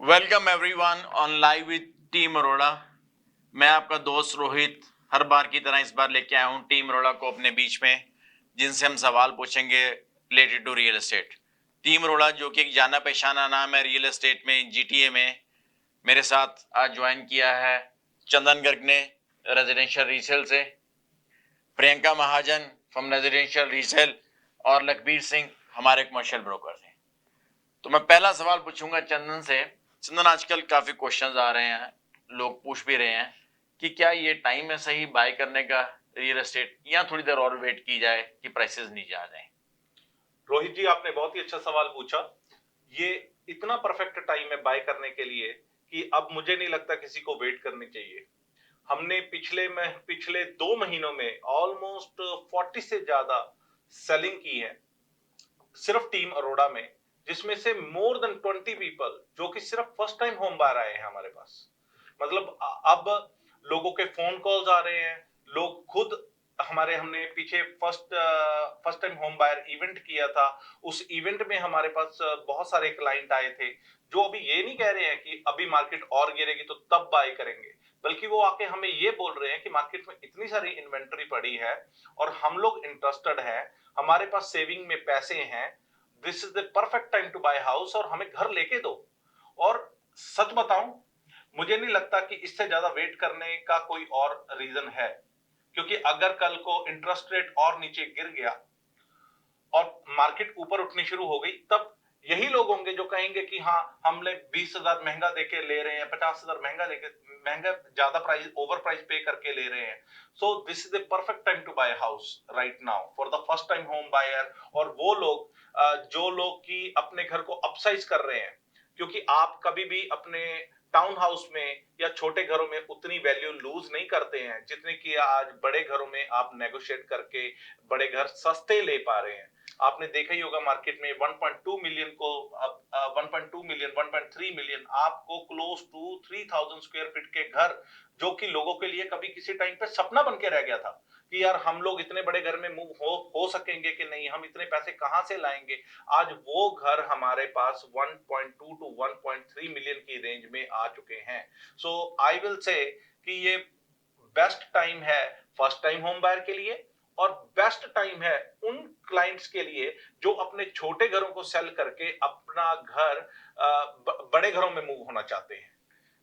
Welcome everyone on live with team Arora. मैं आपका दोस्त रोहित हर बार की तरह इस बार लेके आया हूँ टीम अरोड़ा को अपने बीच में, जिनसे हम सवाल पूछेंगे related to real estate. Team Arora जो कि एक जाना पहचाना नाम है रियल एस्टेट में, जीटीए में। मेरे साथ आज ज्वाइन किया है चंदन गर्ग ने रेजिडेंशियल रीसेल से, प्रियंका महाजन फ्रॉम रेजिडेंशियल रीसेल और लखबीर सिंह हमारे कमर्शियल ब्रोकर से। तो मैं पहला सवाल पूछूंगा चंदन से। चंदन, आजकल काफी क्वेश्चंस आ रहे हैं, लोग पूछ भी रहे हैं कि क्या ये टाइम है सही बाय करने का रियल एस्टेट, या थोड़ी देर और वेट की जाए कि प्राइसेस नीचे आ जाएं? रोहित जी, आपने बहुत ही अच्छा सवाल पूछा। ये इतना परफेक्ट टाइम है बाय करने के लिए कि अब मुझे नहीं लगता किसी को वेट करनी चाहिए। हमने पिछले 2 महीनों में ऑलमोस्ट 40 से ज्यादा सेलिंग की है सिर्फ टीम अरोड़ा में, जिसमें से मोर देन 20 पीपल जो कि सिर्फ फर्स्ट टाइम होम बायर आए हैं हमारे पास। मतलब अब लोगों के फोन कॉल्स आ रहे हैं, लोग खुद हमने पीछे first time home buyer event किया था। उस इवेंट में हमारे पास बहुत सारे क्लाइंट आए थे जो अभी ये नहीं कह रहे हैं कि अभी मार्केट और गिरेगी तो तब बाय करेंगे, बल्कि वो आके हमें ये बोल रहे हैं कि मार्केट में इतनी सारी इन्वेंटरी पड़ी है और हम लोग इंटरेस्टेड हैं, हमारे पास सेविंग में पैसे हैं, this is the perfect time to buy house और हमें घर लेके दो। और सच बताऊं, मुझे नहीं लगता कि इससे ज्यादा वेट करने का कोई और रीजन है, क्योंकि अगर कल को इंटरेस्ट रेट और नीचे गिर गया और मार्केट ऊपर उठनी शुरू हो गई, तब यही लोग होंगे जो कहेंगे कि हाँ, हमने 20,000 महंगा देके ले रहे हैं, 50,000 महंगा ज्यादा प्राइस ओवर प्राइस पे करके ले रहे हैं। So this is the perfect time to buy house right now for the first time home buyer. और वो लोग जो लोग की अपने घर को अपसाइज कर रहे हैं, क्योंकि आप कभी भी अपने टाउन हाउस में या छोटे घरों में उतनी वैल्यू लूज नहीं करते हैं जितने कि आज बड़े घरों में आप नेगोशिएट करके बड़े घर सस्ते ले पा रहे हैं। आपने देखा ही होगा मार्केट में 1.2 मिलियन को 1.2 मिलियन 1.3 मिलियन आपको क्लोज टू 3,000 स्क्वायर फीट के घर, जो कि लोगों के लिए कभी किसी टाइम पे सपना बन के रह गया था कि यार हम लोग इतने बड़े घर में मूव हो सकेंगे कि नहीं, हम इतने पैसे कहां से लाएंगे। आज वो घर हमारे पास 1.2 टू 1.3 मिलियन की रेंज में आ चुके हैं। सो आई विल से कि ये बेस्ट टाइम है फर्स्ट टाइम होम बायर के लिए, और बेस्ट टाइम है उन क्लाइंट्स के लिए जो अपने छोटे घरों को सेल करके अपना घर बड़े घरों में मूव होना चाहते हैं।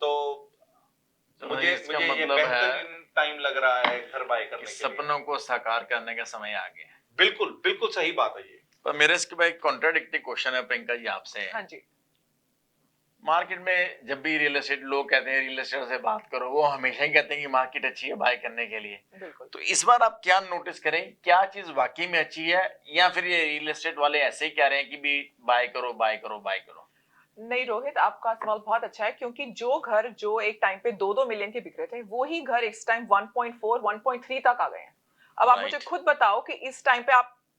तो मुझे इसका मुझे ये मतलब है बेहतरीन टाइम लग रहा है घर बाय कि करने के लिए। सपनों को साकार करने का समय आ गया है। बिल्कुल बिल्कुल सही बात है ये। पर मेरे इसके बाद एक कॉन्ट्राडिक्टिंग क्वेश्चन है प्रियंका जी आपसे। हाँ जी। मार्केट में जब भी रियल एस्टेट लोग कहते हैं रियल एस्टेट से बात करो, वो हमेशा ही कहते हैं कि मार्केट अच्छी है बाय करने के लिए। बिल्कुल। तो इस बार आप क्या नोटिस करें, क्या चीज वाकई में अच्छी है, या फिर ये रियल एस्टेट वाले ऐसे ही कह रहे हैं कि भी बाय करो बाय करो बाय करो? नहीं रोहित, आपका सवाल बहुत अच्छा है, क्योंकि जो घर जो एक टाइम पे 2-2 मिलियन के बिक रहे थे, वो ही घर इस टाइम 1.4 1.3 तक आ गए हैं। अब आप मुझे खुद बताओ कि इस टाइम पे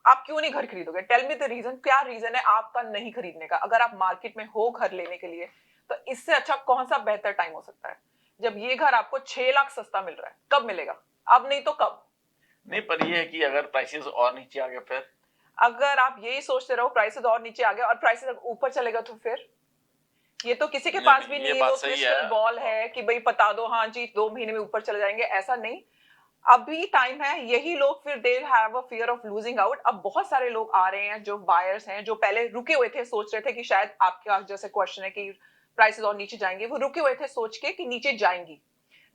आप क्यों नहीं घर खरीदोगे? Tell me the reason. क्या रीजन है आपका नहीं खरीदने का? अगर आप मार्केट में हो घर लेने के लिए, तो इससे अच्छा कौन सा बेहतर टाइम हो सकता है जब ये घर आपको 6 लाख सस्ता मिल रहा है? कब मिलेगा? अब नहीं तो कब? नहीं, पर ये है कि अगर प्राइसेस और नीचे आ गए फिर? अगर आप यही सोचते रहो प्राइसेस और नीचे आ गए और प्राइसेस ऊपर चलेगा तो फिर? ये तो किसी के पास भी नहीं है वो क्रिस्टल बॉल है कि भाई बता दो हाँ जी 2 महीने में ऊपर चले जाएंगे, ऐसा नहीं। अभी टाइम है। यही लोग फिर they have a fear of losing out. अब बहुत सारे लोग आ रहे हैं जो बायर्स हैं, जो पहले रुके हुए थे, सोच रहे थे कि शायद आपका जैसे क्वेश्चन है कि प्राइसेस और नीचे जाएंगे, वो रुके हुए थे सोच के कि नीचे जाएंगी,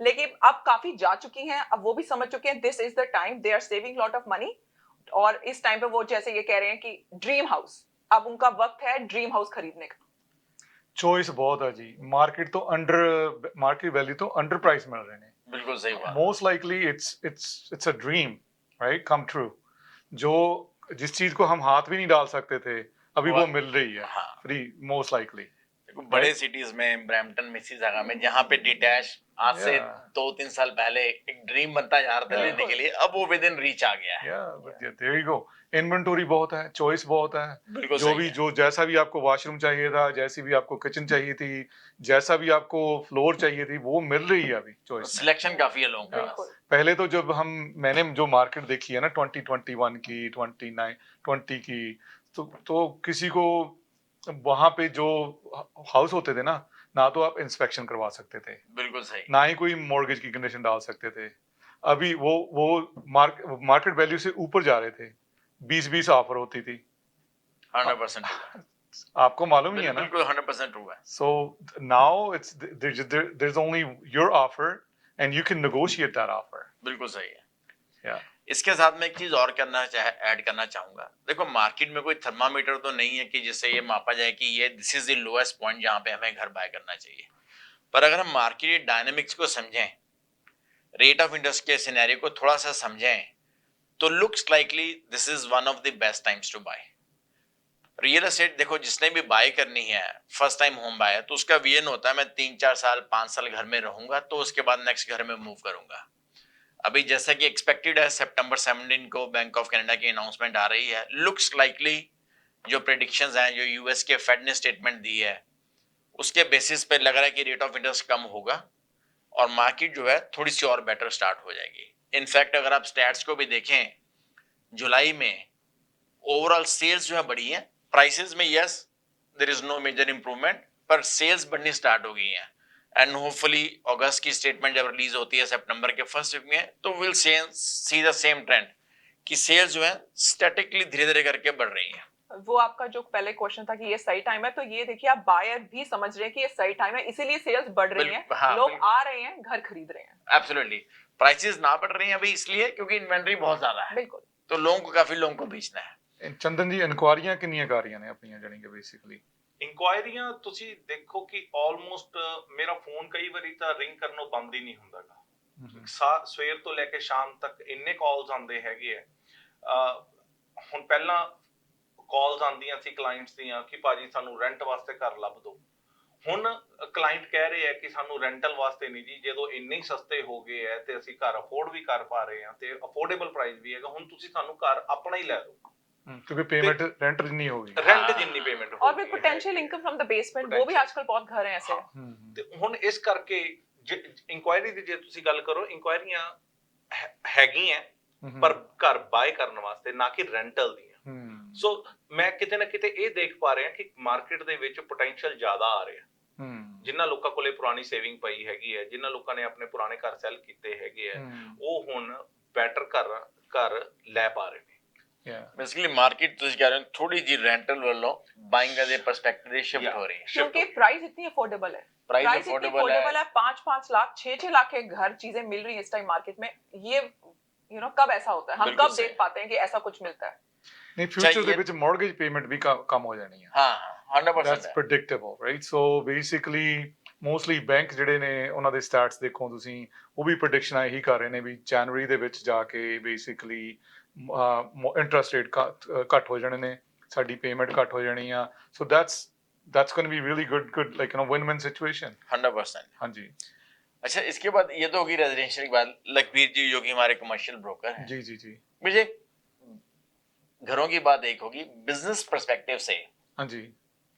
लेकिन अब काफी जा चुकी हैं। अब वो भी समझ चुके हैं this is the time, they are saving lot of money. और इस टाइम पे वो जैसे ये कह रहे हैं कि ड्रीम हाउस, अब उनका वक्त है ड्रीम हाउस खरीदने का। चॉइस बहुत है जी। मार्केट वैल्यू तो अंडर प्राइस मिल रहे हैं। बिल्कुल सही बात। Most likely it's a dream right come true. जो जिस चीज को हम हाथ भी नहीं डाल सकते थे अभी वो मिल रही है फ्री, मोस्ट लाइकली। बड़े सिटीज में, ब्रैम्पटन, मिसिसागा में, जहाँ पे डिटैच आज से 2-3 साल पहले एक ड्रीम बनता जा रहा था लेने के लिए, अब वो विद इन रीच आ गया है। There you go. इन्वेंटरी बहुत है, चॉइस बहुत है। जो जैसा भी आपको वॉशरूम चाहिए था, जैसी भी आपको किचन चाहिए थी, जैसा भी आपको फ्लोर चाहिए थी, वो मिल रही है अभी चॉइस। सिलेक्शन काफी है लोगों के पास। पहले तो जब मैंने जो मार्केट देखी है ना 2021 की, 20 की, तो किसी को वहां पे जो हाउस होते थे ना ना तो आप इंस्पेक्शन करवा सकते थे, बिल्कुल सही, ना ही कोई मॉर्गेज की कंडीशन डाल सकते थे। अभी वो मार्केट वैल्यू से ऊपर जा रहे थे, 20-20 ऑफर होती थी। 100% आपको मालूम ही है ना। बिल्कुल 100% ट्रू है। So now there's only your offer and you can negotiate that offer. बिल्कुल सही है। Yeah. इसके साथ में एक चीज और ऐड करना चाहूंगा। देखो मार्केट में कोई थर्मामीटर तो नहीं है कि जिससे ये मापा जाए कि ये this is the lowest point जहां पे हमें घर बाय करना चाहिए। पर अगर हम मार्केट डायनेमिक्स को समझें, रेट ऑफ इंटरेस्ट के सिनेरियो को थोड़ा सा समझें, तो looks likely this is one of the best times to buy real estate. देखो जिसने भी बाय करनी है फर्स्ट टाइम होम बाय, तो उसका विजन होता है मैं 3-4 साल 5 साल घर में रहूंगा, तो उसके बाद नेक्स्ट घर में मूव करूंगा। अभी जैसा कि एक्सपेक्टेड है सितंबर 17 को बैंक ऑफ कनाडा की अनाउंसमेंट आ रही है। लुक्स लाइकली जो प्रेडिक्शंस हैं, जो यूएस के फेड ने स्टेटमेंट दी है, उसके बेसिस पे लग रहा है कि रेट ऑफ इंटरेस्ट कम होगा और मार्केट जो है थोड़ी सी और बेटर स्टार्ट हो जाएगी। इनफैक्ट अगर आप स्टैट्स को भी देखें, जुलाई में ओवरऑल सेल्स जो है बढ़ी है, प्राइसेस में yes there is no major improvement, पर सेल्स बढ़नी स्टार्ट हो गई हैं। एंड होपफुली अगस्त की स्टेटमेंट जब रिलीज होती है सितंबर के फर्स्ट वीक में, तो will see the same trend कि सेल्स जो है स्टैटिकली धीरे धीरे करके बढ़ रही हैं। वो आपका जो पहले क्वेश्चन था कि ये सही टाइम है, तो ये देखिए आप बायर भी समझ रहे हैं कि ये सही टाइम है, इसीलिए सेल्स बढ़ रही हैं, हाँ, लोग आ रहे हैं, घर खरीद रहे हैं। एब्सोल्युटली प्राइसेस ना बढ़ रही हैं अभी इसलिए क्योंकि इन्वेंटरी बहुत ज्यादा है, बिल्कुल, तो काफी लोगों को बेचना है। ਚੰਦਨ ਜੀ ਇਨਕੁਆਰੀਆਂ ਕਿੰਨੀਆਂ ਕਰ ਰਹੀਆਂ ਨੇ ਆਪਣੀਆਂ ਜਾਨੀ ਕਿ ਬੇਸਿਕਲੀ? ਇਨਕੁਆਇਰੀਆਂ ਤੁਸੀਂ ਦੇਖੋ ਕਿ ਆਲਮੋਸਟ ਮੇਰਾ ਫੋਨ ਕਈ ਵਾਰੀ ਤਾਂ ਰਿੰਗ ਕਰਨੋਂ ਬੰਦ ਹੀ ਨਹੀਂ ਹੁੰਦਾਗਾ। ਸਵੇਰ ਤੋਂ ਲੈ ਕੇ ਸ਼ਾਮ ਤੱਕ ਇੰਨੇ ਕਾਲਸ ਆਉਂਦੇ ਹੈਗੇ ਆ। ਹੁਣ ਪਹਿਲਾਂ ਕਾਲਸ ਆਉਂਦੀਆਂ ਸੀ ਕਲਾਇੰਟਸ ਦੀਆਂ ਕਿ ਭਾਜੀ ਸਾਨੂੰ ਰੈਂਟ ਵਾਸਤੇ ਘਰ ਲੱਭ ਦਿਓ। ਹੁਣ ਕਲਾਇੰਟ ਕਹਿ ਰਹੇ ਆ ਕਿ ਸਾਨੂੰ ਰੈਂਟਲ ਵਾਸਤੇ ਨਹੀਂ ਜੀ, ਜਦੋਂ ਇੰਨੇ ਸਸਤੇ ਹੋ ਗਏ ਐ ਤੇ ਅਸੀਂ ਘਰ ਅਫੋਰਡ ਵੀ ਕਰ ਪਾ ਰਹੇ ਆ ਤੇ ਅਫੋਰਡੇਬਲ ਪ੍ਰਾਈਸ ਵੀ ਹੈਗਾ, ਹੁਣ ਤੁਸੀਂ ਸਾਨੂੰ ਘਰ ਆਪਣਾ ਹੀ ਲੈ ਦਿਓ क्योंकि पेमेंट रेंट जितनी होगी, रेंट जितनी पेमेंट और भी potential income from the basement, वो भी आजकल बहुत घर हैं ऐसे। ਤੇ ਹੁਣ ਇਸ ਕਰਕੇ ਇਨਕੁਆਇਰੀ ਦੀ ਜੇ ਤੁਸੀਂ ਗੱਲ ਕਰੋ, ਇਨਕੁਆਇਰੀਆਂ ਹੈਗੀਆਂ ਪਰ ਘਰ ਬਾਏ ਕਰਨ ਵਾਸਤੇ, ਨਾ ਕਿ ਰੈਂਟਲ ਦੀਆਂ। ਸੋ ਮੈਂ ਕਿਤੇ ਨਾ ਕਿਤੇ ਇਹ ਦੇਖ ਪਾ ਰਿਹਾ ਕਿ ਮਾਰਕੀਟ ਦੇ ਵਿੱਚ ਪੋਟੈਂਸ਼ੀਅਲ ਜ਼ਿਆਦਾ ਆ ਰਿਹਾ। ਜਿਨ੍ਹਾਂ ਲੋਕਾਂ ਕੋਲੇ ਪੁਰਾਣੀ ਸੇਵਿੰਗ ਪਈ ਹੈਗੀ ਹੈ, ਜਿਨ੍ਹਾਂ ਲੋਕਾਂ ਨੇ ਆਪਣੇ ਪੁਰਾਣੇ ਘਰ ਸੈਲ ਕੀਤੇ ਹੈਗੇ ਆ, ਉਹ ਹੁਣ ਬੈਟਰ ਘਰ ਲੈ ਪਾ ਰਹੇ ਨੇ। बेसिकली मार्केट ਤੁਸੀਂ कह रहे हो थोड़ी जी रेंटल वालों buying as a perspective shift हो रही है, क्योंकि प्राइस इतनी अफोर्डेबल है, प्राइस अफोर्डेबल है। 5-5 लाख 6-6 लाख के घर चीजें मिल रही है इस टाइम मार्केट में। ये कब ऐसा होता है, हम कब देख पाते हैं कि ऐसा कुछ मिलता है? नहीं, फ्यूचर ਦੇ ਵਿੱਚ ਮੌਰਗੇਜ ਪੇਮੈਂਟ ਵੀ ਕਮ ਹੋ ਜਾਣੀ ਹੈ। ਹਾਂ 100% that's predictable, right? So basically mostly bank ਜਿਹੜੇ ਨੇ ਉਹਨਾਂ ਦੇ ਸਟੈਟਸ ਦੇਖੋ ਤੁਸੀਂ, ਉਹ ਵੀ ਪ੍ਰੈਡਿਕਸ਼ਨਾਂ ਇਹੀ ਕਰ ਰਹੇ ਨੇ ਵੀ ਜਨਵਰੀ ਦੇ ਵਿੱਚ ਜਾ ਕੇ ਬੇਸਿਕਲੀ ਇੰਟਰਸਟ ਰੇਟ ਘੱਟ ਹੋ ਜਾਣੇ ਨੇ, ਸਾਡੀ ਪੇਮੈਂਟ ਘੱਟ ਹੋ ਜਾਣੀ ਆ। ਸੋ that's going to be really good like win-win situation। 100%। हाँ जी। अच्छा, इसके बाद ये तो होगी रेजिडेंशियल की बात। लखबीर जी जो कि हमारे कमर्शियल ब्रोकर हैं, जी जी जी, मुझे घरों की बात एक होगी बिजनेस पर्सपेक्टिव से। हाँ जी।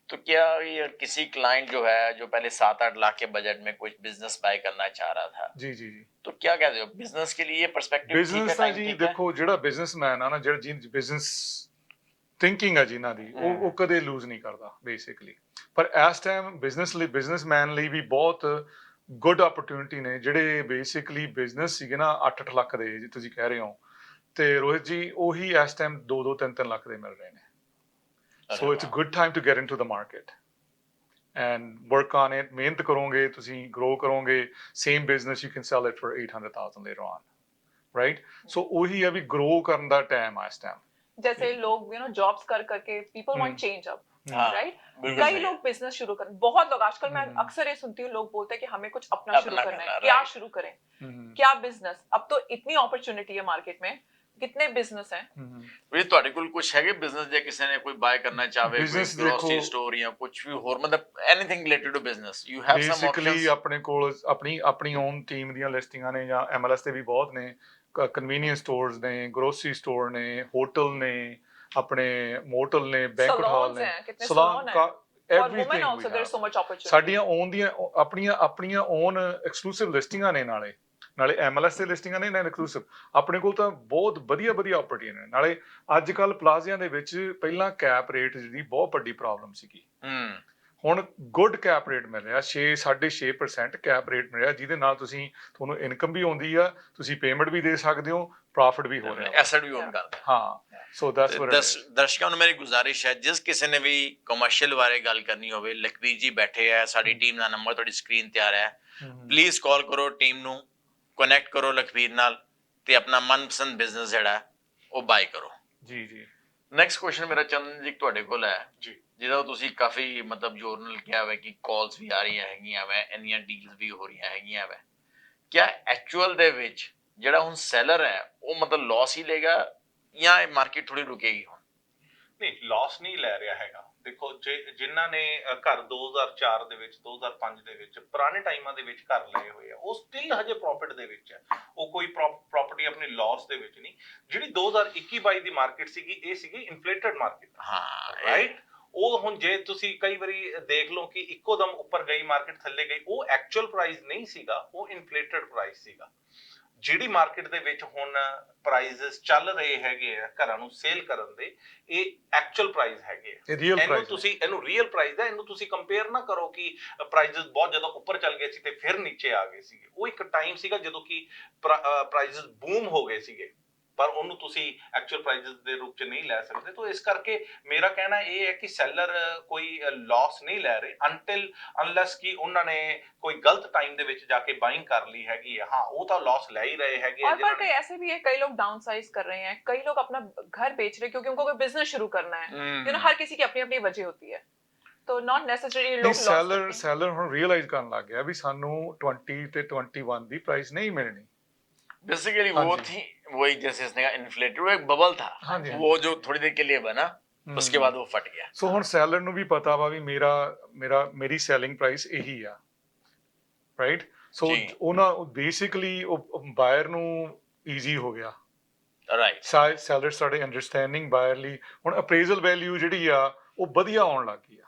तो क्या ये किसी क्लाइंट जो है जो पहले 7-8 लाख के बजट में कुछ बिजनेस बाय करना चाह रहा था, जी जी जी, तो क्या कहते हो बिजनेस के लिए पर्सपेक्टिव? ਬਿਜ਼ਨਸ ਦਾ ਜੀ ਦੇਖੋ, ਜਿਹੜਾ ਬਿਜ਼ਨਸਮੈਨ ਆ ਨਾ, ਜਿਹੜਾ ਬਿਜ਼ਨਸ ਥਿੰਕਿੰਗ ਆ ਜਿਨ੍ਹਾਂ ਦੀ, ਉਹ ਕਦੇ ਲੂਜ਼ ਨਹੀਂ ਕਰਦਾ ਬੇਸਿਕਲੀ। ਪਰ ਇਸ ਟਾਈਮ ਬਿਜ਼ਨਸਮੈਨ ਲਈ ਵੀ ਬਹੁਤ ਗੁੱਡ ਓਪਰਚੁਨਿਟੀ ਨੇ। ਜਿਹੜੇ ਬੇਸਿਕਲੀ ਬਿਜ਼ਨਸ ਸੀਗੇ ਨਾ 8-8 ਲੱਖ ਦੇ, ਜੀ ਤੁਸੀਂ ਕਹਿ ਰਹੇ ਹੋ, ਤੇ ਰੋਹਿਤ ਜੀ ਉਹੀ ਇਸ ਟਾਈਮ 2-2, 3-3 ਲੱਖ ਦੇ ਮਿਲ ਰਹੇ ਨੇ। So it's a good time to get into the market and work on it. मेहनत करोगे, तुसी grow करोगे, same business you can sell it for 800,000 later on, right? So वही अभी grow करने का time है इस time। जैसे लोग jobs कर करके people want change up, right? कई लोग बिजनेस शुरू कर, बहुत लोग आजकल मैं अक्सर ये सुनती हूँ, लोग बोलते हैं कि हमें कुछ अपना शुरू करना है, क्या शुरू करें, क्या बिजनेस? अब तो इतनी अपॉर्चुनिटी है मार्केट में, कितने बिजनेस हैं। ਵੀ ਤੁਹਾਡੇ ਕੋਲ ਕੁਝ ਹੈਗੇ ਬਿਜ਼ਨਸ, ਜੇ ਕਿਸੇ ਨੇ ਕੋਈ ਬਾय ਕਰਨਾ ਚਾਹੇ, ਕੋਈ ਗ੍ਰੋਸਰੀ ਸਟੋਰ ਜਾਂ ਕੁਝ ਵੀ ਹੋਰ, ਮਤਲਬ anything related to business, you have some options. Basically ਆਪਣੇ ਕੋਲ ਆਪਣੀ ਓਨ ਟੀਮ ਦੀਆਂ ਲਿਸਟਿੰਗਾਂ ਨੇ, ਜਾਂ MLS ਤੇ ਵੀ ਬਹੁਤ ਨੇ। ਕਨਵੀਨੀਅੰਸ ਸਟੋਰਸ ਨੇ, ਗ੍ਰੋਸਰੀ ਸਟੋਰ ਨੇ, ਹੋਟਲ ਨੇ, ਆਪਣੇ ਮੋਟਲ ਨੇ, ਬੈਂਕਟ ਹਾਲ ਨੇ, ਸਲੂਨ ਕਾ ਐਵਰੀਥਿੰਗ। ਸਾਡੀਆਂ ਓਨ ਦੀਆਂ ਆਪਣੀਆਂ ਓਨ ਐਕਸਕਲੂਸਿਵ ਲਿਸਟਿੰਗਾਂ ਨੇ, ਨਾਲੇ MLS ਤੇ ਲਿਸਟਿੰਗਾਂ ਨੇ, ਨਾਲ ਐਕਸਕਲੂਸਿਵ। ਆਪਣੇ ਕੋਲ ਤਾਂ ਬਹੁਤ ਵਧੀਆ ਓਪਰਚੁਨਿਟੀ ਨੇ। ਨਾਲੇ ਅੱਜ ਕੱਲ ਪਲਾਜ਼ਿਆਂ ਦੇ ਵਿੱਚ ਪਹਿਲਾਂ ਕੈਪ ਰੇਟ ਜਿਹੜੀ ਬਹੁਤ ਵੱਡੀ ਪ੍ਰੋਬਲਮ ਸੀਗੀ, ਹੁਣ ਗੁੱਡ ਕੈਪ ਰੇਟ ਮਿਲ ਰਿਹਾ 6.5% ਕੈਪ ਰੇਟ ਮਿਲ ਰਿਹਾ ਜਿਹਦੇ ਨਾਲ ਤੁਹਾਨੂੰ ਇਨਕਮ ਵੀ ਆਉਂਦੀ ਆ, ਤੁਸੀਂ ਪੇਮੈਂਟ ਵੀ ਦੇ ਸਕਦੇ ਹੋ, ਪ੍ਰੋਫਿਟ ਵੀ ਹੋ ਰਿਹਾ ਐਸੈਟ ਵੀ ਓਨ ਕਰਦੇ ਹਾਂ। So that's what it is. ਦਰਸ਼ਕਾਂ ਨੂੰ ਮੇਰੀ ਗੁਜ਼ਾਰਿਸ਼ ਹੈ, ਜਿਸ ਕਿਸੇ ਨੇ ਵੀ ਕਮਰਸ਼ੀਅਲ ਬਾਰੇ ਗੱਲ ਕਰਨੀ ਹੋਵੇ, ਲਖਵੀਰ ਜੀ ਬੈਠੇ ਹੈ, ਸਾਡੀ ਟੀਮ ਦਾ ਨੰਬਰ ਤੁਹਾਡੀ ਸਕਰੀਨ ਤੇ ਆ ਰਿਹਾ ਹੈ, ਪਲੀਜ਼ ਕਾਲ ਕਰੋ ਟੀਮ ਨੂੰ, ਕਨੈਕਟ ਕਰੋ ਲਖਵੀਰ ਨਾਲ ਤੇ ਆਪਣਾ ਮਨਪਸੰਦ ਬਿਜ਼ਨਸ ਜਿਹੜਾ ਉਹ ਬਾਈ ਕਰੋ। ਜੀ ਜੀ। ਨੈਕਸਟ ਕੁਐਸਚਨ ਮੇਰਾ ਚੰਦਨ ਜੀ ਤੁਹਾਡੇ ਕੋਲ ਹੈ ਜੀ। ਜਿਹਦਾ ਤੁਸੀਂ ਕਾਫੀ ਮਤਲਬ ਜੋਰਨਲ ਕਿਹਾ ਹੋਇਆ ਕਿ ਕਾਲਸ ਵੀ ਆ ਰਹੀਆਂ ਹੈਗੀਆਂ ਵੈ, ਇੰਨੀਆਂ ਡੀਲਸ ਵੀ ਹੋ ਰਹੀਆਂ ਹੈਗੀਆਂ ਵੈ, ਕਿਆ ਐਕਚੁਅਲ ਦੇ ਵਿੱਚ ਜਿਹੜਾ ਹੁਣ ਸੈਲਰ ਹੈ ਉਹ ਮਤਲਬ ਲਾਸ ਹੀ ਲੇਗਾ ਜਾਂ ਇਹ ਮਾਰਕੀਟ ਥੋੜੀ ਰੁਕੇਗੀ? ਹੁਣ ਨਹੀਂ, ਲਾਸ ਨਹੀਂ ਲੈ ਰਿਹਾ ਹੈਗਾ। ਦੇਖੋ, ਜਿਨ੍ਹਾਂ ਨੇ ਘਰ 2004 ਦੇ ਵਿੱਚ 2005 ਦੇ ਵਿੱਚ ਪੁਰਾਣੇ ਟਾਈਮਾਂ ਦੇ ਵਿੱਚ ਘਰ ਲਏ ਹੋਏ ਆ, ਉਹ ਸਟਿਲ ਹਜੇ ਪ੍ਰੋਫਿਟ ਦੇ ਵਿੱਚ ਹੈ, ਉਹ ਕੋਈ ਪ੍ਰਾਪਰਟੀ ਆਪਣੀ ਲਾਸ ਦੇ ਵਿੱਚ ਨਹੀਂ। ਜਿਹੜੀ 2021-22 ਦੀ ਮਾਰਕੀਟ ਸੀਗੀ, ਇਹ ਸੀਗੀ ਇਨਫਲੇਟਡ ਮਾਰਕੀਟ। ਹਾਂ, ਰਾਈਟ। ਉਹ ਹੁਣ ਜੇ ਤੁਸੀਂ ਕਈ ਵਾਰੀ ਦੇਖ ਲਓ ਕਿ ਇੱਕੋ ਦਮ ਉੱਪਰ ਗਈ ਮਾਰਕੀਟ ਥੱਲੇ ਗਈ, ਉਹ ਐਕਚੁਅਲ ਪ੍ਰਾਈਸ ਨਹੀਂ ਸੀਗਾ, ਉਹ ਇਨਫਲੇਟਡ ਪ੍ਰਾਈਸ ਸੀਗਾ। ਜਿਹੜੀ ਮਾਰਕੀਟ ਦੇ ਵਿੱਚ ਹੁਣ ਪ੍ਰਾਈਸਸ ਚੱਲ ਰਹੇ ਹੈਗੇ ਆ ਘਰਾਂ ਨੂੰ ਸੇਲ ਕਰਨ ਦੇ, ਇਹ ਐਕਚੁਅਲ ਪ੍ਰਾਈਸ ਹੈਗੇ ਆ। ਇਹਨੂੰ ਰੀਅਲ ਪ੍ਰਾਈਸ ਹੈ, ਇਹਨੂੰ ਤੁਸੀਂ ਕੰਪੇਅਰ ਨਾ ਕਰੋ ਕਿ ਪ੍ਰਾਈਸਸ ਬਹੁਤ ਜ਼ਿਆਦਾ ਉੱਪਰ ਚੱਲ ਗਏ ਸੀ ਤੇ ਫਿਰ ਨੀਚੇ ਆ ਗਏ ਸੀਗੇ। ਉਹ ਇੱਕ ਟਾਈਮ ਸੀਗਾ ਜਦੋਂ ਕਿ ਪ੍ਰਾਈਸਸ ਬੂਮ ਹੋ ਗਏ ਸੀਗੇ, ਪਰ ਉਹਨੂੰ ਤੁਸੀਂ ਐਕਚੁਅਲ ਪ੍ਰਾਈਸਸ ਦੇ ਰੂਪ ਚ ਨਹੀਂ ਲੈ ਸਕਦੇ। ਤਾਂ ਇਸ ਕਰਕੇ ਮੇਰਾ ਕਹਿਣਾ ਇਹ ਹੈ ਕਿ ਸੈਲਰ ਕੋਈ ਲਾਸ ਨਹੀਂ ਲੈ ਰਹੇ ਅਨਲੈਸ ਕਿ ਉਹਨਾਂ ਨੇ ਕੋਈ ਗਲਤ टाइम ਦੇ ਵਿੱਚ ਜਾ ਕੇ ਬਾਇੰਗ ਕਰ ਲਈ ਹੈਗੀ ਹੈ। हाँ, वो तो लॉस ले ही रहे हैं। और पर कई ऐसे भी है, कई लोग डाउनसाइज कर रहे हैं, कई लोग अपना घर बेच रहे हैं क्योंकि उनको कोई बिजनेस शुरू करना है। यू नो, हर किसी की अपनी अपनी वजह होती है, तो नॉट नेसेसरी लोग ਸੈਲਰ ਹੁਣ ਰੀਅਲਾਈਜ਼ ਕਰਨ ਲੱਗ ਗਿਆ ਵੀ ਸਾਨੂੰ 20 ਤੇ 21 ਦੀ ਪ੍ਰਾइस नहीं मिलनी। बेसिकली वो थी वही, जैसे इसने कहा इन्फ्लेटेड, वो एक बबल था। वो जो थोड़ी देर के लिए बना, उसके बाद वो फट गया। सो ਹੁਣ ਸੈਲਰ ਨੂੰ ਵੀ ਪਤਾ ਵਾ ਵੀ ਮੇਰੀ ਸੈਲਿੰਗ ਪ੍ਰਾਈਸ ਇਹੀ ਆ, ਰਾਈਟ। ਸੋ ਉਹਨਾਂ ਬੇਸਿਕਲੀ ਉਹ ਬਾਇਰ ਨੂੰ ਈਜ਼ੀ ਹੋ ਗਿਆ, ਰਾਈਟ। ਸੈਲਰ ਸਾਡੇ ਅੰਡਰਸਟੈਂਡਿੰਗ ਬਾਇਰ ਲਈ ਹੁਣ ਅਪਰੇਜ਼ਲ ਵੈਲਿਊ ਜਿਹੜੀ ਆ ਉਹ ਵਧੀਆ ਆਉਣ ਲੱਗ ਗਈ ਆ।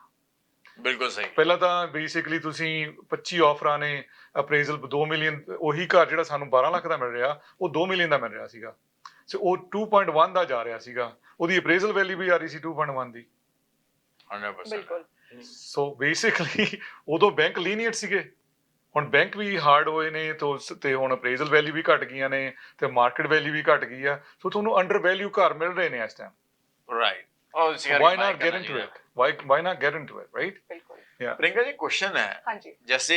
ਬਿਲਕੁਲ ਸਹੀ। ਪਹਿਲਾਂ ਤਾਂ ਬੇਸਿਕਲੀ ਤੁਸੀਂ 25 ਆਫਰਾਂ ਨੇ, ਅਪਰੇਜ਼ਲ 2 ਮਿਲੀਅਨ, ਉਹੀ ਘਰ ਜਿਹੜਾ ਸਾਨੂੰ 12 ਲੱਖ ਦਾ ਮਿਲ ਰਿਹਾ ਉਹ 2 ਮਿਲੀਅਨ ਦਾ ਮਿਲ ਰਿਹਾ ਸੀਗਾ। ਸੋ ਉਹ 2.1 ਦਾ ਜਾ ਰਿਹਾ ਸੀਗਾ, ਉਹਦੀ ਅਪਰੇਜ਼ਲ ਵੈਲਿਊ ਵੀ ਆ ਰਹੀ ਸੀ 2.1 ਦੀ। 100%। ਬਿਲਕੁਲ। ਸੋ ਬੇਸਿਕਲੀ ਉਦੋਂ ਬੈਂਕ ਲੀਨੀਅਰ ਸੀਗੇ, ਹੁਣ ਬੈਂਕ ਵੀ ਹਾਰਡ ਹੋਏ ਨੇ ਤੇ ਹੁਣ ਅਪਰੇਜ਼ਲ ਵੈਲਿਊ ਵੀ ਘਟ ਗਈਆਂ ਨੇ ਤੇ ਮਾਰਕੀਟ ਵੈਲਿਊ ਵੀ ਘਟ ਗਈ ਆ। ਸੋ ਤੁਹਾਨੂੰ ਅੰਡਰ ਵੈਲਿਊ ਘਰ ਮਿਲ ਰਹੇ ਨੇ ਇਸ time. Right. why not get into it? Why not get into it, right? बिल्कुल। Yeah. प्रियंका जी, क्वेश्चन है, हाँ जी। जैसे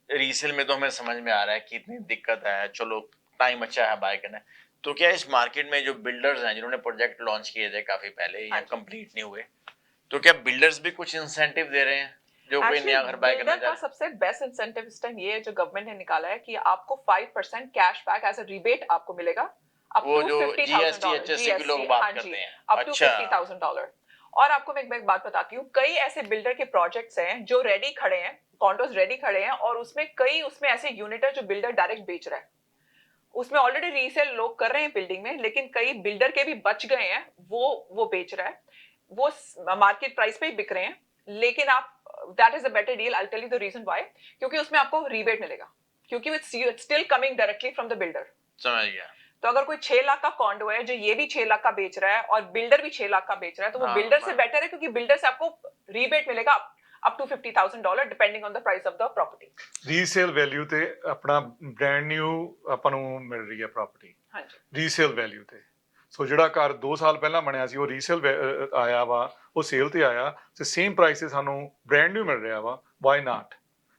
रीसेल में तो हमें समझ में आ रहा है कि इतनी दिक्कत है, चलो टाइम अच्छा है बाय करना, तो क्या इस मार्केट में जो बिल्डर्स हैं जिन्होंने प्रोजेक्ट लॉन्च किए थे काफी पहले या कंप्लीट नहीं हुए, तो क्या बिल्डर्स भी कुछ इंसेंटिव दे रहे हैं जो कोई नया घर बाय करना चाहता है? सबसे बेस्ट इंसेंटिव इस टाइम ये है जो गवर्नमेंट ने निकाला है कि आपको 5% cash back as a rebate आपको मिलेगा, वो जो GST HST की लोग बात करते हैं, अप टू $50,000। और आपको मैं एक बात बताती हूँ, कई ऐसे बिल्डर के प्रोजेक्ट्स हैं जो रेडी खड़े हैं, कॉन्डोज रेडी खड़े हैं, और उसमें ऐसे यूनिट है जो बिल्डर डायरेक्ट बेच रहा है। उसमें ऑलरेडी रीसेल लोग कर रहे हैं बिल्डिंग में, लेकिन कई बिल्डर के भी बच गए हैं, वो बेच रहा है, वो मार्केट प्राइस पे ही बिक रहे हैं। लेकिन आप that is a better deal. I tell you the reason why, क्योंकि उसमें आपको रीबेट मिलेगा, क्योंकि it's still coming directly from the builder. समझ गया। तो अगर कोई 6 लाख का कॉन्डो है जो ये भी 6 लाख का बेच रहा है और बिल्डर भी 6 लाख का बेच रहा है, तो वो बिल्डर से बेटर है, क्योंकि बिल्डर से आपको रीबेट मिलेगा up to $50,000 depending on the price of the property. Resale value ਤੇ ਆਪਣਾ ਬ੍ਰਾਂਡ ਨਿਊ ਆਪਾਂ ਨੂੰ ਮਿਲ ਰਹੀ ਹੈ ਪ੍ਰਾਪਰਟੀ। ਹਾਂਜੀ। ਰੀਸੇਲ ਵੈਲਿਊ ਤੇ। ਸੋ ਜਿਹੜਾ ਘਰ 2 ਸਾਲ ਪਹਿਲਾਂ ਬਣਿਆ ਸੀ ਉਹ ਰੀਸੇਲ ਆਇਆ ਵਾ, ਉਹ ਸੇਲ ਤੇ ਆਇਆ ਤੇ ਸੇਮ ਪ੍ਰਾਈਸ ਤੇ ਸਾਨੂੰ ਬ੍ਰਾਂਡ ਨਿਊ ਮਿਲ ਰਿਹਾ ਵਾ, ਵਾਈ ਨਾਟ।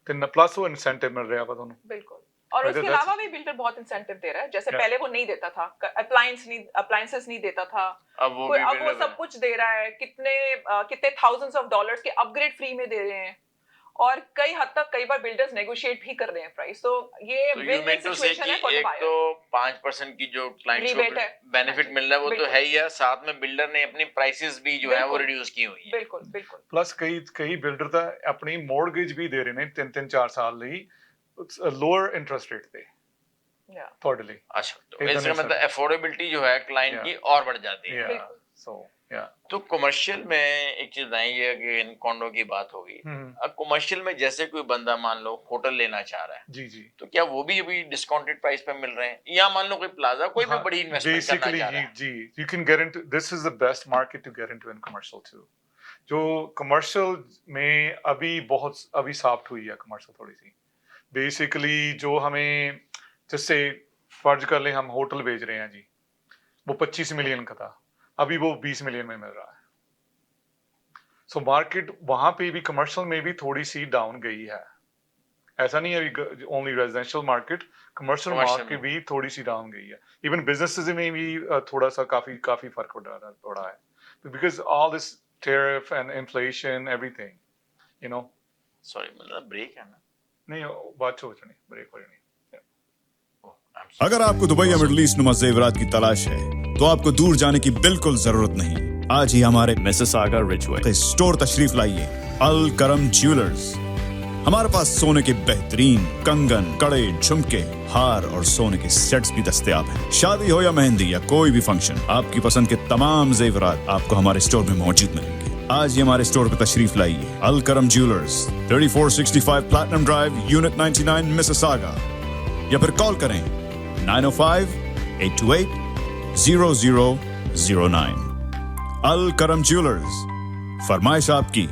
ਤੇ ਪਲੱਸ ਉਹ ਇਨਸੈਂਟਿਵ ਮਿਲ ਰਿਹਾ ਵਾ ਤੁਹਾਨੂੰ। ਬਿਲकुल। और उसके अलावा भी बिल्डर बहुत इंसेंटिव दे रहा है, जैसे पहले वो नहीं देता था, अप्लायंसेस नहीं देता था, अब वो सब कुछ दे रहा है। कितने थाउजेंड्स ऑफ डॉलर्स के अपग्रेड फ्री में दे रहे हैं, और कई हद तक कई बार बिल्डर्स नेगोशिएट भी कर रहे हैं प्राइस। तो ये विन-विन सिचुएशन है फॉर द बायर। तो 5% की जो क्लाइंट्स को बेनिफिट मिल रहा है वो तो है ही है, साथ में बिल्डर ने अपनी प्राइसेस भी जो है वो रिड्यूस की हुई है। बिल्कुल बिल्कुल। प्लस कई बिल्डर ਤਾਂ ਆਪਣੀ ਮੌਰਗੇਜ ਵੀ ਦੇ ਰਹੇ ਨੇ 3-4 ਸਾਲ ਲਈ लोअर इंटरेस्ट रेट पे। ਤੁਹਾਡੇ ਲਈ। अच्छा, तो इसका मतलब अफोर्डेबिलिटी जो है क्लाइंट की और बढ़ जाती है। सो तो कमर्शियल में एक चीज बताएंगे कि इन कॉन्डो की बात होगी, अब कमर्शियल में जैसे कोई बंदा मान लो होटल लेना चाह रहा है, जी, तो क्या वो भी अभी डिस्काउंटेड प्राइस पे मिल रहे हैं, या मान लो कोई प्लाजा कोई भी बड़ी इन्वेस्टमेंट करना चाह रहा है? जी, you can get into, this is the best market to get into in commercial too. जो कमर्शियल में अभी सॉफ्ट हुई है कमर्शियल थोड़ी सी। बेसिकली जो हमें, जैसे फर्ज कर लें हम होटल भेज रहे हैं जी, वो 25 मिलियन का था, अभी वो 20 मिलियन में मिल रहा है। सो मार्केट वहां पे भी कमर्शियल में भी थोड़ी सी डाउन गई है, ऐसा नहीं है only residential market, commercial market भी थोड़ी सी डाउन गई है। इवन बिजनेसेस में भी थोड़ा सा काफी फर्क पड़ा है, because all this tariff and inflation everything, you know. Sorry, मतलब ब्रेक है ना? नहीं, बात हो नहीं, ब्रेक हो नहीं। अगर आपको दुबई या मिडिल ईस्ट नुमा जेवरात की तलाश है तो आपको दूर जाने की बिल्कुल जरूरत नहीं। आज ही हमारे मिसिसागा रिचवे स्टोर तशरीफ लाइए, अल करम ज्वेलर्स। हमारे पास सोने के बेहतरीन कंगन, कड़े, झुमके, हार और सोने के सेट्स भी दस्तयाब हैं। शादी हो या मेहंदी या कोई भी फंक्शन, आपकी पसंद के तमाम जेवरात आपको हमारे स्टोर में मौजूद मिलेंगे। आज ही हमारे स्टोर पर तशरीफ लाइए, अल करम jewellers, 3465 platinum drive, unit 99, Mississauga, या फिर कॉल करें 905-828-0009। अल करम ज्वेलर्स, फरमाइश आपकी,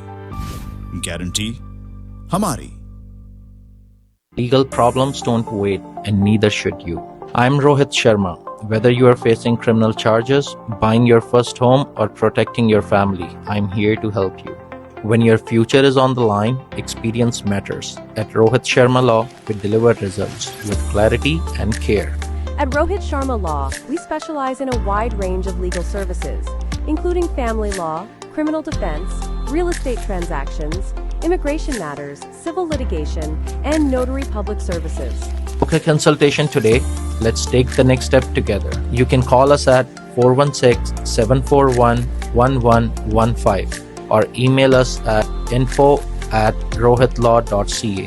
गारंटी हमारी। Legal problems don't wait, and neither should you. I'm Rohit Sharma. Whether you are facing criminal charges, buying your first home, or protecting your family, I'm here to help you. When your future is on the line, experience matters. At Rohit Sharma Law, we deliver results with clarity and care. At Rohit Sharma Law, we specialize in a wide range of legal services, including family law, criminal defense, real estate transactions, immigration matters, civil litigation, and notary public services. Book a consultation today. Let's take the next step together. You can call us at 416-741-1115 or email us at info@rohitlaw.ca.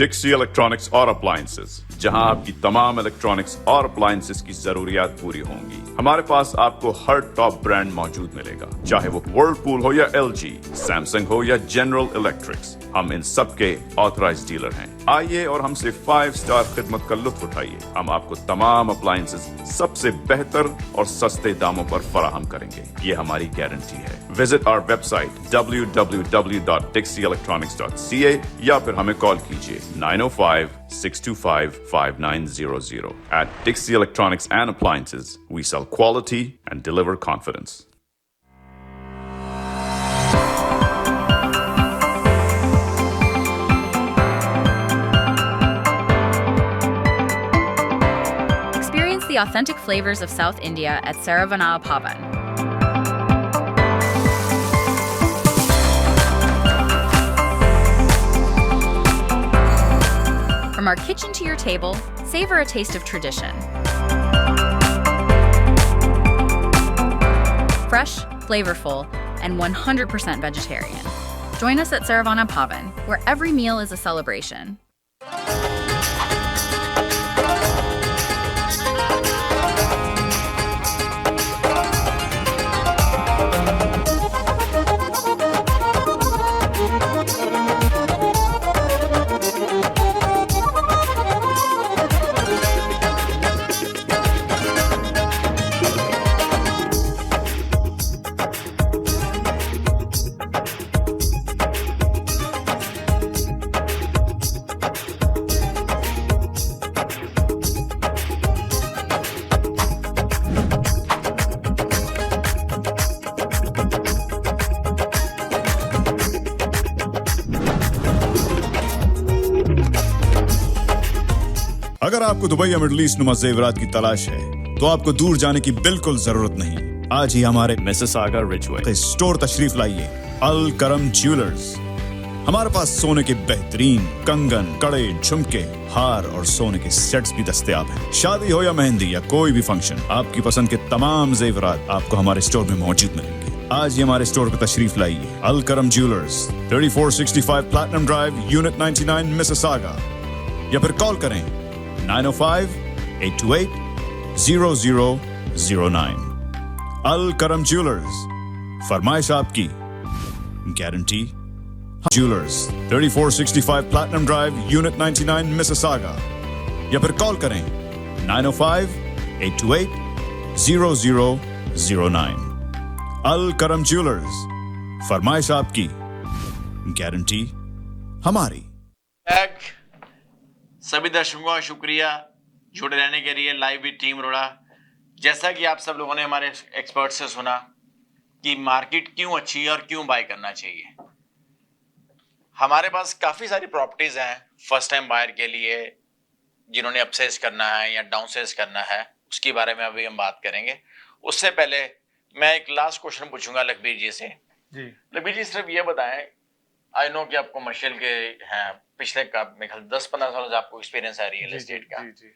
Dixie electronics और appliances, जहां आपकी तमाम electronics और appliances की जरूरियात पूरी होंगी। हमारे पास आपको हर टॉप ब्रांड मौजूद मिलेगा, चाहे वो वर्लपूल हो या एलजी, सैमसंग हो या जनरल इलेक्ट्रिक्स। हम इन सब के ऑथराइज्ड डीलर हैं। आइए और हमसे 5 स्टार खिदमत का लुत्फ उठाइए। हम आपको तमाम अप्लायंसेस सबसे बेहतर और सस्ते दामों पर फराहम करेंगे, ये हमारी गारंटी है। विजिट आवर वेबसाइट www.dixieelectronics.ca या फिर हमें कॉल कीजिए 905-625-5900. At Dixie Electronics and Appliances, we sell quality and deliver confidence. Experience the authentic flavors of South India at Saravanaa Bhavan. From our kitchen to your table, savor a taste of tradition. Fresh, flavorful, and 100% vegetarian. Join us at Saravana Bhavan, where every meal is a celebration. अगर आपको Dubai या middle east नुमा जेवरात की तलाश है तो आपको दूर जाने की बिल्कुल जरूरत नहीं। आज ही हमारे मिसिसागा रिचवे स्टोर तशरीफ लाइए, अल करम ज्वेलर्स। हमारे पास सोने के बेहतरीन कंगन, कड़े, झुमके, हार और सोने के सेट्स भी दस्तयाब हैं। शादी हो या मेहंदी या कोई भी फंक्शन, आपकी पसंद के तमाम जेवरात आपको हमारे स्टोर में मौजूद मिलेंगे। आज ही हमारे स्टोर पर तशरीफ लाइए, अल करम jewellers, 3465 platinum drive, unit 99, Mississauga, या फिर कॉल करें 905-828-0009। अल करम ज्वेलर्स, फरमाइश आपकी, guarantee jewellers, 3465 platinum drive, unit 99, Mississauga, या फिर कॉल करें 905-828-0009। अल करम ज्वेलर्स, फरमाइश आपकी, गारंटी हमारी। एक सभी दर्शकों का शुक्रिया जुड़े रहने के लिए लाइव विद टीम अरोड़ा। जैसा कि आप सब लोगों ने हमारे एक्सपर्ट से सुना कि मार्केट क्यों अच्छी है और क्यों बाय करना चाहिए। हमारे पास काफी सारी प्रॉपर्टीज हैं फर्स्ट टाइम बायर के लिए, जिन्होंने अपसेज करना है या डाउनसेज करना है, उसके बारे में अभी हम बात करेंगे। उससे पहले मैं एक लास्ट क्वेश्चन पूछूंगा लखबीर जी से। जी लखबीर जी सिर्फ ये बताएं, आई नो कि आप कमर्शियल के हैं, पिछले का मेरे ख्याल 10-15 सालों से आपको एक्सपीरियंस है रियल जी एस्टेट का। जी जी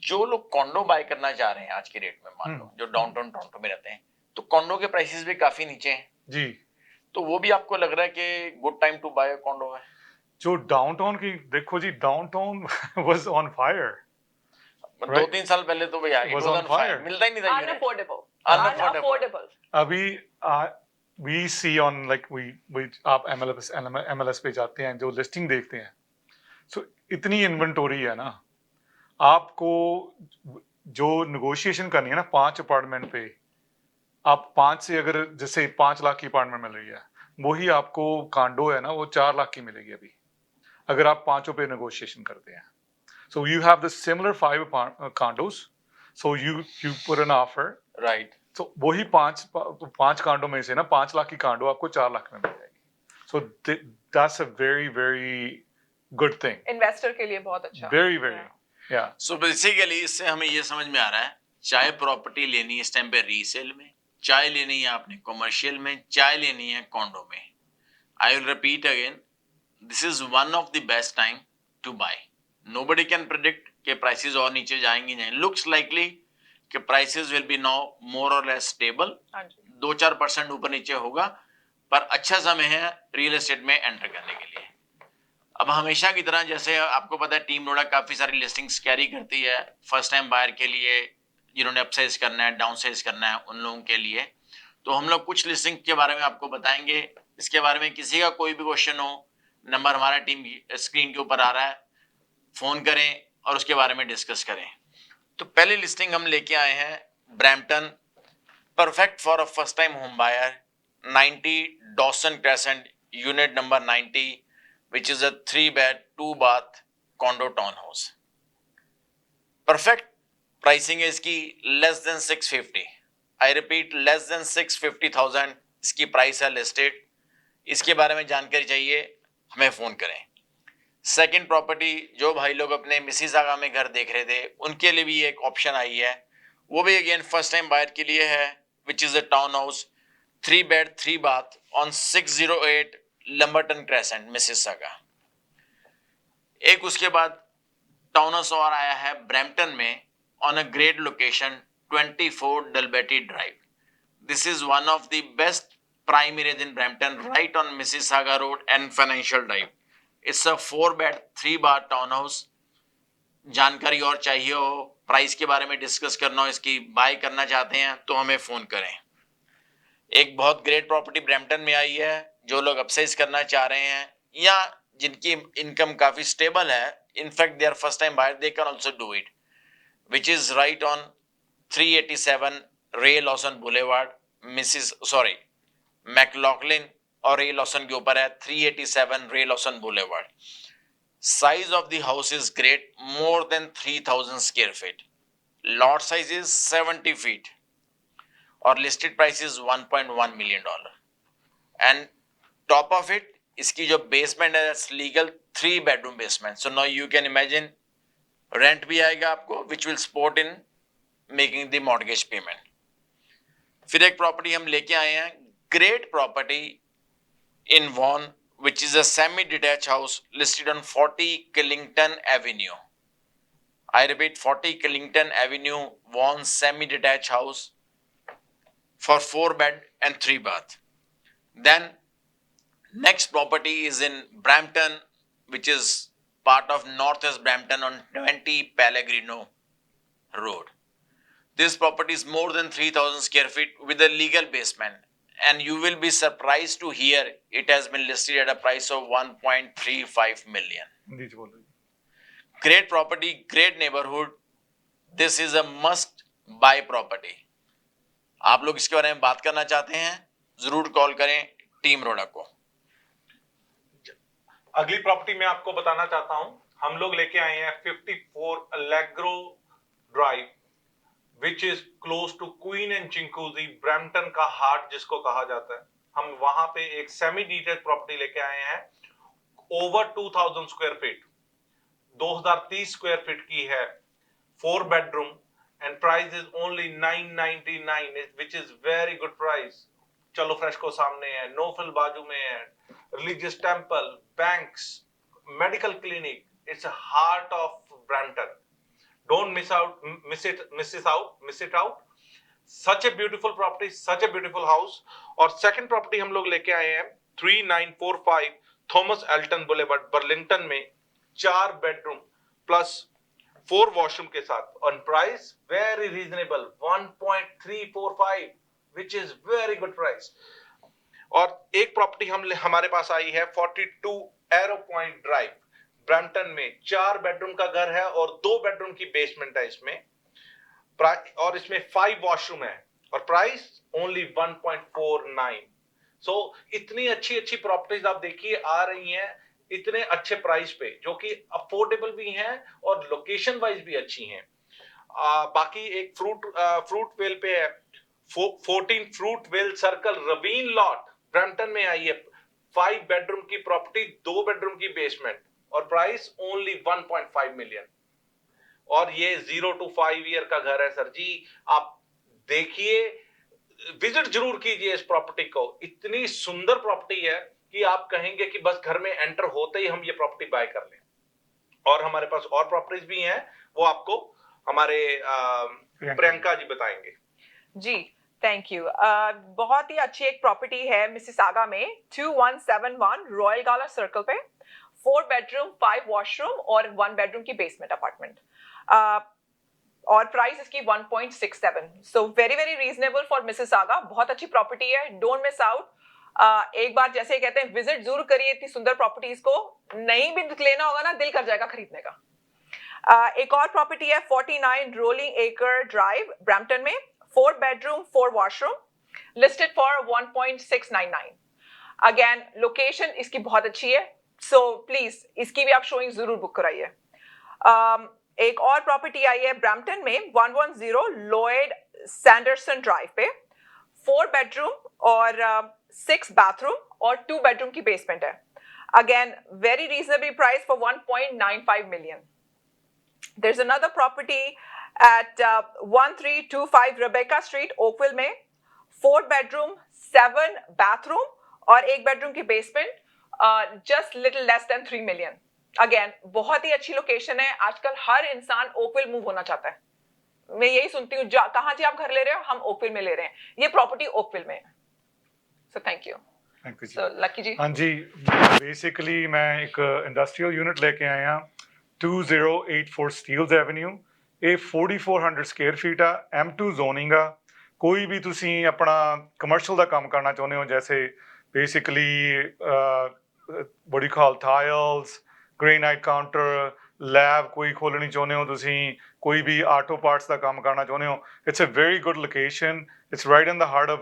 जो लोग कॉन्डो बाय करना चाह रहे हैं आज के रेट में, मान लो जो डाउनटाउन टोरंटो में रहते हैं, तो कॉन्डो के प्राइसेस भी काफी नीचे हैं, जी। तो वो भी आपको लग रहा है कि good time to buy condo है? जो डाउनटाउन की देखो जी, डाउनटाउन वाज ऑन फायर। 2-3 साल पहले तो भैया it Was was on on fire, fire. मिलता ही नहीं था यूनिट। Unaffordable. Unaffordable. Unaffordable. अभी we see on like we आप MLS पे जाते हैं, जो लिस्टिंग देखते हैं, सो इतनी इन्वेंटोरी है ना, आपको जो नेगोशिएशन करनी है ना 5 अपार्टमेंट पे, आप 5 से अगर जैसे 5 लाख की अपार्टमेंट मिल रही है, वही आपको कांडो है ना वो 4 लाख की मिलेगी अभी, अगर आप 5 पे नेगोशिएशन करते हैं। So you have the similar 5 condos. So you put an offer. Right. So वही 5 कांडो में से ना 5 लाख की कांडो आपको 4 लाख में मिल जाएगी। So that's a very very good thing. Investor के लिए बहुत अच्छा। Very very yeah. So basically इससे हमें ये समझ में आ रहा है, चाहे प्रॉपर्टी लेनी है इस टाइम पे रीसेल में, चाहे लेनी है आपने कमर्शियल में, चाहे लेनी है कॉन्डो में, I will repeat again, this is one of the best time to buy. Nobody can predict कि प्राइसेस और नीचे जाएंगी नहीं। लुक्स लाइकली कि prices will be now more और लेस स्टेबल, 2-4% ऊपर नीचे होगा, पर अच्छा समय है रियल एस्टेट में एंटर करने के लिए। अब हमेशा की तरह, जैसे आपको पता है टीम अरोड़ा काफी सारी लिस्टिंग्स कैरी करती है फर्स्ट टाइम बायर के लिए, जिन्होंने अपसाइज करना है, डाउनसाइज करना है, उन लोगों के लिए। तो हम लोग कुछ लिस्टिंग के बारे में आपको बताएंगे। इसके बारे में किसी का कोई भी क्वेश्चन हो, नंबर हमारा टीम स्क्रीन के ऊपर आ रहा है, फोन करें और उसके बारे में डिस्कस करें। तो पहली लिस्टिंग हम लेके आए हैं Brampton, perfect for a first time home buyer, 90 Dawson Crescent, unit number 90, which is a 3-bed 2-bath condo townhouse. Perfect pricing है इसकी less than 650. I repeat, less than 650,000 इसकी प्राइस है लिस्टेड। इसके बारे में जानकारी चाहिए हमें फोन करें। सेकंड प्रॉपर्टी, जो भाई लोग अपने मिसिसागा में घर देख रहे थे, उनके लिए भी एक ऑप्शन आई है, वो भी अगेन फर्स्ट टाइम बायर के लिए है, which is a townhouse 3-bed 3-bath on 608 Lamberton Crescent, Mississauga. एक उसके बाद टाउनहाउस और आया है ब्रैम्पटन में on a great location 24 Dalbeattie Drive. This is one of the best prime areas in Brampton, right on Mississauga Road and Financial Drive. It's a 4-bed 3-bath townhouse. जानकारी और चाहिए हो, प्राइस के बारे में डिस्कस करना हो, इसकी बाय करना चाहते हैं तो हमें फोन करें। एक बहुत ग्रेट प्रॉपर्टी ब्रैम्पटन में आई है, जो लोग अपसाइज करना चाह रहे हैं या जिनकी इनकम काफी स्टेबल है, in fact they are first time buyer, they can also do it, which is right on 387 Ray Lawson boulevard, McLaughlin और रे लॉसन के ऊपर है, 387 Ray Lawson Boulevard. Size of the house is great, more than 3000 square feet, lot size is 70 feet और listed price is $1.1 million. And top of it, इसकी जो basement है that's legal 3 bedroom basement. So now you can imagine rent भी आएगा आपको, which will support in making the mortgage payment. फिर एक property हम लेके आए हैं, great property in Vaughan, which is a semi detach house listed on 40 Killington Avenue. I repeat, 40 Killington Avenue, Vaughan semi detach house for 4-bed and 3-bath. Then next property is in Brampton, which is part of Northwest Brampton on 20 Pellegrino Road. This property is more than 3000 square feet with a legal basement, and you will be surprised to hear it has been listed at a price of 1.35 million. जी बोल रही। Great property, great neighborhood. This is a must buy property. आप लोग इसके बारे में बात करना चाहते हैं, जरूर कॉल करें टीम रोड़ा को। अगली प्रॉपर्टी मैं आपको बताना चाहता हूं, हम लोग लेके आए हैं 54 Allegro Drive, which is close to Queen and Chinguacousy, Brampton का हार्ट जिसको कहा जाता है। हम वहां पे एक सेमी डिटेल्ड प्रॉपर्टी लेके आए हैं, over 2000 square feet, 2030 square feet की है, 4 bedroom, and price is only 999, which is very good price. चलो फ्रेस्को सामने है, नोफिल बाजू में है, religious temple, banks, medical clinic, it's a heart of Brampton. Don't miss it out. Such a beautiful property, such a beautiful house. और second property हम लोग लेके आए हैं 3945 थॉमस एल्टन बुलेवर्ड, बर्लिंगटन में, 4 बेडरूम प्लस 4 वॉशरूम के साथ, और price very reasonable 1.345, which is very good price। और एक प्रॉपर्टी हमारे पास आई है 42 एरो पॉइंट ड्राइव, ब्रैम्पटन में, 4 बेडरूम का घर है और 2 बेडरूम की बेसमेंट है इसमें, और इसमें 5 वॉशरूम है, और प्राइस ओनली 1.49। सो इतनी अच्छी अच्छी प्रॉपर्टीज आप देखिए आ रही हैं इतने अच्छे प्राइस पे, जो कि अफोर्डेबल भी हैं और लोकेशन वाइज भी अच्छी हैं। बाकी एक फ्रूट वेल पे है, 14 Fruitvale Circle, ravine lot, Brampton में आई है, 5 बेडरूम की प्रॉपर्टी, 2 बेडरूम की बेसमेंट, और प्राइस ओनली 1.5 मिलियन। और ये 0 to 5 ईयर का घर है सर जी, आप देखिए, विजिट जरूर कीजिए इस प्रॉपर्टी को। इतनी सुंदर प्रॉपर्टी है कि आप कहेंगे कि बस घर में एंटर होते ही हम ये प्रॉपर्टी बाय कर लें। और हमारे पास और प्रॉपर्टीज भी हैं, वो आपको हमारे प्रियंका जी बताएंगे। जी, थैंक यू। बहुत ही अच्छी एक प्रॉपर्टी है मिसिसागा में, 2171 रॉयल गाला सर्कल पे, 4 बेडरूम 5 वॉशरूम और 1 बेडरूम की बेसमेंट अपार्टमेंट, और प्राइस इसकी 1.67, so very very reasonable for Mississauga. बहुत अच्छी प्रॉपर्टी है, डोंट मिस आउट। एक बार जैसे कहते हैं विजिट जरूर करिए इतनी सुंदर प्रॉपर्टीज को, नहीं भी लेना होगा ना, दिल कर जाएगा खरीदने का। एक और प्रॉपर्टी है 49 रोलिंग एकर ड्राइव, ब्रैम्पटन में, 4 bedroom 4 washroom, listed for 1.699। Again location इसकी बहुत अच्छी है, सो प्लीज इसकी भी आप शोइंग जरूर बुक कराइए। एक और प्रॉपर्टी आई है ब्रैम्पटन में, 110 लॉयड सैंडरसन ड्राइव पे, 4 बेडरूम और 6 बाथरूम और 2 बेडरूम की बेसमेंट है। Again very reasonable price for 1.95 million. There's another property at 1325 Rebecca Street, Oakville में, 4 bedroom, 7 bathroom और 1 bedroom की basement, just little less than 3 million. Again, बहुत ही अच्छी लोकेशन है, आजकल हर इंसान ओकविल मूव होना चाहता है। मैं यही सुनती हूँ, कहाँ जी आप घर ले रहे हो, हम ओकविल में ले रहे हैं, ये प्रॉपर्टी ओकविल में है। So thank you. Thank you ji. So Lucky ji. हाँ जी, बेसिकली मैं एक इंडस्ट्रियल यूनिट लेके आया 2084 स्टील्स एवेन्यू, ਇਹ 4400 ਸਕੁਅਰ ਫੀਟ ਆ, M2 ਜ਼ੋਨਿੰਗ ਆ। ਕੋਈ ਵੀ ਤੁਸੀਂ ਆਪਣਾ ਕਮਰਸ਼ੀਅਲ ਦਾ ਕੰਮ ਕਰਨਾ ਚਾਹੁੰਦੇ ਹੋ, ਜੈਸੇ ਬੇਸਿਕਲੀ ਬੜੀ ਖਾਲ ਟਾਈਲਸ, ਗ੍ਰੇਨਾਈਟ ਕਾਊਂਟਰ, ਲੈਬ ਕੋਈ ਖੋਲਣੀ ਚਾਹੁੰਦੇ ਹੋ ਤੁਸੀਂ, ਕੋਈ ਵੀ ਆਟੋ ਪਾਰਟਸ ਦਾ ਕੰਮ ਕਰਨਾ ਚਾਹੁੰਦੇ ਹੋ, it's a very good location, it's right in the heart of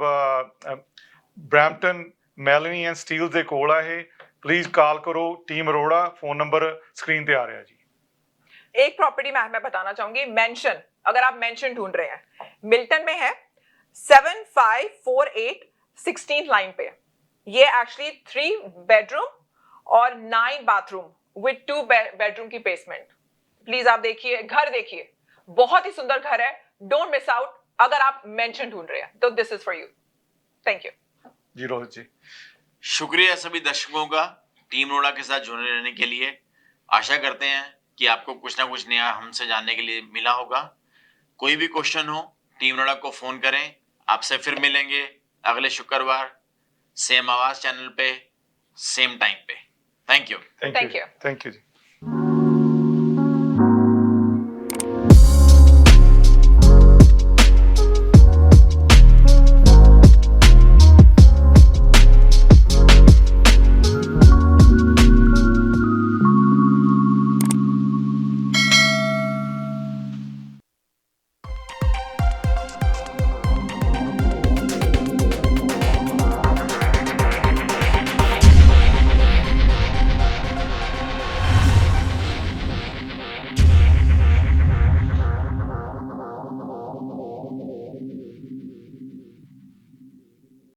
Brampton, Melanie and Steeles ਦੇ ਕੋਲ ਆ ਇਹ। प्लीज कॉल करो, team Arora, phone number screen पे आ रहा है जी। एक प्रॉपर्टी मैं बताना चाहूंगी, मेंशन, अगर आप मेंशन ढूंढ रहे हैं, मिल्टन में है, 7548 16th लाइन पे। ये एक्चुअली 3 बेडरूम और 9 बाथरूम विद 2 बेडरूम की बेसमेंट। प्लीज आप देखिए, घर देखिए, बहुत ही सुंदर घर है, डोंट मिस आउट। अगर आप मेंशन ढूंढ रहे हैं तो this is for you. Thank you ji Rohit ji. शुक्रिया सभी दर्शकों का टीम अरोड़ा के साथ जुड़े रहने के लिए। आशा करते हैं कि आपको कुछ ना कुछ नया हमसे जानने के लिए मिला होगा। कोई भी क्वेश्चन हो, टीम अरोड़ा को फोन करें। आपसे फिर मिलेंगे अगले शुक्रवार, सेम आवाज चैनल पे, सेम टाइम पे। Thank you. Thank you. Thank you ji.